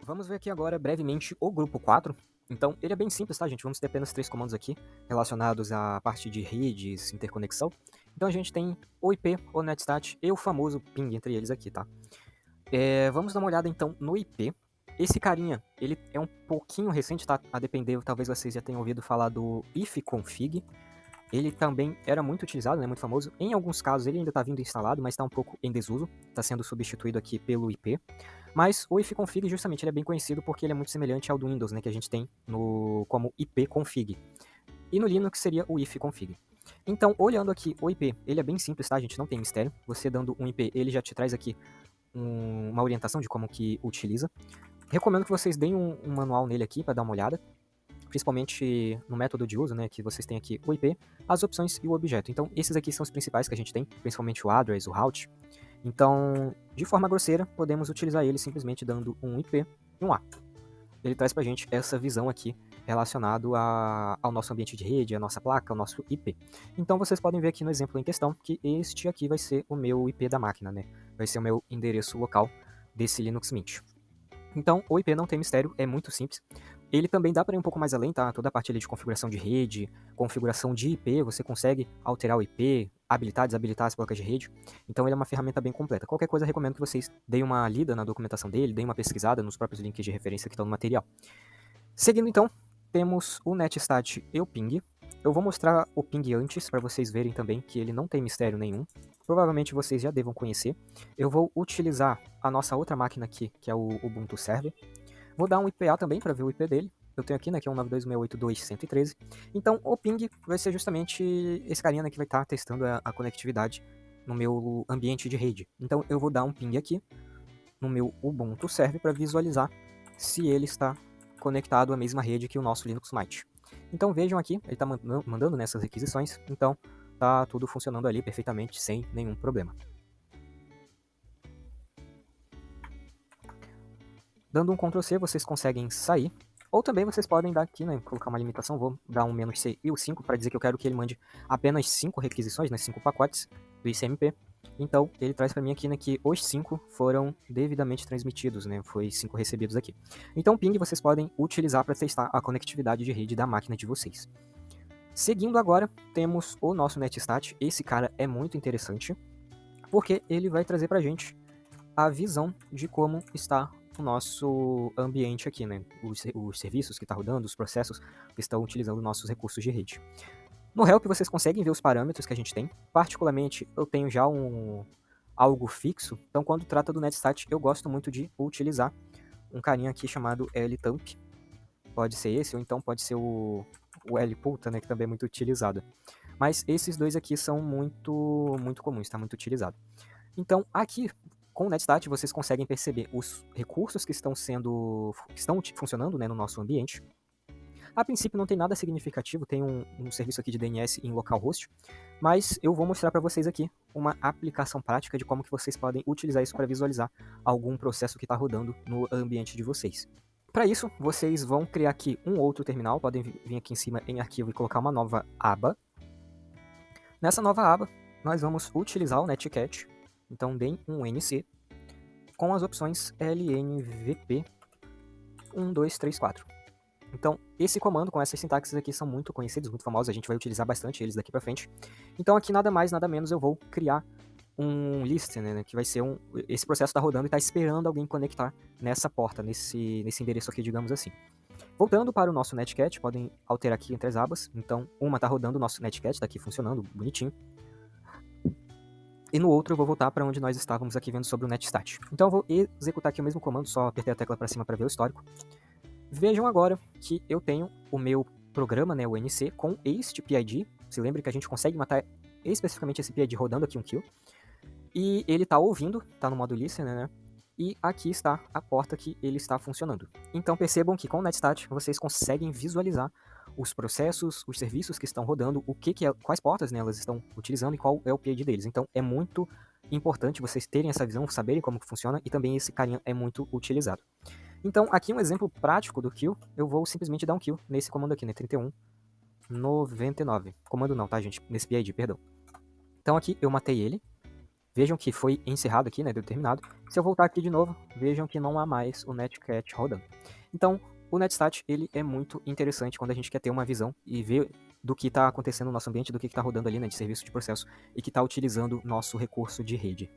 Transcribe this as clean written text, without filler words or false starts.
Vamos ver aqui agora brevemente o grupo 4. Então, ele é bem simples, tá, gente? Vamos ter apenas 3 comandos aqui relacionados à parte de redes, interconexão. Então, a gente tem o IP, o netstat e o famoso ping entre eles aqui, tá? Vamos dar uma olhada, então, no IP. Esse carinha, ele é um pouquinho recente, tá? A depender, talvez vocês já tenham ouvido falar do ifconfig. Ele também era muito utilizado, né, muito famoso. Em alguns casos ele ainda está vindo instalado, mas está um pouco em desuso. Está sendo substituído aqui pelo IP. Mas o ifconfig, justamente, ele é bem conhecido porque ele é muito semelhante ao do Windows, né, que a gente tem como ipconfig. E no Linux seria o ifconfig. Então, olhando aqui o IP, ele é bem simples, tá, gente? Não tem mistério. Você dando um IP, ele já te traz aqui uma orientação de como que utiliza. Recomendo que vocês deem um manual nele aqui para dar uma olhada, principalmente no método de uso, né, que vocês têm aqui o IP, as opções e o objeto. Então, esses aqui são os principais que a gente tem, principalmente o address, o route. Então, de forma grosseira, podemos utilizar ele simplesmente dando um IP e um A. Ele traz pra gente essa visão aqui relacionado ao nosso ambiente de rede, a nossa placa, o nosso IP. Então, vocês podem ver aqui no exemplo em questão que este aqui vai ser o meu IP da máquina, né? Vai ser o meu endereço local desse Linux Mint. Então, o IP não tem mistério, é muito simples. Ele também dá para ir um pouco mais além, tá? Toda a parte ali de configuração de rede, configuração de IP, você consegue alterar o IP, habilitar, desabilitar as placas de rede. Então ele é uma ferramenta bem completa. Qualquer coisa, recomendo que vocês deem uma lida na documentação dele, deem uma pesquisada nos próprios links de referência que estão no material. Seguindo então, temos o netstat e o ping. Eu vou mostrar o ping antes, para vocês verem também que ele não tem mistério nenhum. Provavelmente vocês já devam conhecer. Eu vou utilizar a nossa outra máquina aqui, que é o Ubuntu Server. Vou dar um IPA também para ver o IP dele. Eu tenho aqui, né, que é 192.168.213. Então, o ping vai ser justamente esse carinha, né, que vai estar testando a conectividade no meu ambiente de rede. Então, eu vou dar um ping aqui no meu Ubuntu Server para visualizar se ele está conectado à mesma rede que o nosso Linux Mint. Então, vejam aqui, ele está mandando nessas requisições. Então, tá tudo funcionando ali perfeitamente, sem nenhum problema. Dando um Ctrl C, vocês conseguem sair. Ou também vocês podem dar aqui, né, colocar uma limitação, vou dar um "-c" e o 5 para dizer que eu quero que ele mande apenas 5 requisições, né, 5 pacotes do ICMP. Então, ele traz para mim aqui, né, que os 5 foram devidamente transmitidos, né, foi 5 recebidos aqui. Então, o ping vocês podem utilizar para testar a conectividade de rede da máquina de vocês. Seguindo agora, temos o nosso netstat. Esse cara é muito interessante, porque ele vai trazer para a gente a visão de como está o nosso ambiente aqui, né? Os serviços que estão rodando, os processos que estão utilizando nossos recursos de rede. No Help vocês conseguem ver os parâmetros que a gente tem. Particularmente, eu tenho já algo fixo, então quando trata do netstat, eu gosto muito de utilizar um carinha aqui chamado ltamp. Pode ser esse, ou então pode ser o lpulta, né, que também é muito utilizado. Mas esses dois aqui são muito comuns, está muito utilizado. Então, aqui, com o netstat, vocês conseguem perceber os recursos que estão funcionando, né, no nosso ambiente. A princípio não tem nada significativo, tem um serviço aqui de DNS em localhost, mas eu vou mostrar para vocês aqui uma aplicação prática de como que vocês podem utilizar isso para visualizar algum processo que está rodando no ambiente de vocês. Para isso, vocês vão criar aqui um outro terminal, podem vir aqui em cima em arquivo e colocar uma nova aba. Nessa nova aba, nós vamos utilizar o netcat. Então, deem um NC com as opções LNVP 1234. Então, esse comando com essas sintaxes aqui são muito conhecidos, muito famosos, a gente vai utilizar bastante eles daqui para frente. Então, aqui nada mais, nada menos, eu vou criar um listener, né, que vai ser esse processo está rodando e está esperando alguém conectar nessa porta, nesse endereço aqui, digamos assim. Voltando para o nosso netcat, podem alterar aqui entre as abas. Então, uma está rodando o nosso netcat, está aqui funcionando, bonitinho. E no outro eu vou voltar para onde nós estávamos aqui vendo sobre o netstat. Então eu vou executar aqui o mesmo comando, só apertei a tecla para cima para ver o histórico. Vejam agora que eu tenho o meu programa, né, o NC, com este PID. Se lembre que a gente consegue matar especificamente esse PID rodando aqui um kill. E ele está ouvindo, está no modo listener, né? E aqui está a porta que ele está funcionando. Então percebam que com o netstat vocês conseguem visualizar os processos, os serviços que estão rodando, quais portas, né, elas estão utilizando e qual é o PID deles. Então é muito importante vocês terem essa visão, saberem como que funciona, e também esse carinha é muito utilizado. Então aqui um exemplo prático do kill, eu vou simplesmente dar um kill nesse comando aqui, né, 3199. Comando não, tá, gente? Nesse PID, perdão. Então aqui eu matei ele. vejam que foi encerrado aqui, né, determinado. Se eu voltar aqui de novo, vejam que não há mais o netcat rodando. Então, o netstat ele é muito interessante quando a gente quer ter uma visão e ver do que está acontecendo no nosso ambiente, do que está rodando ali, né, de serviço de processo, e que está utilizando nosso recurso de rede.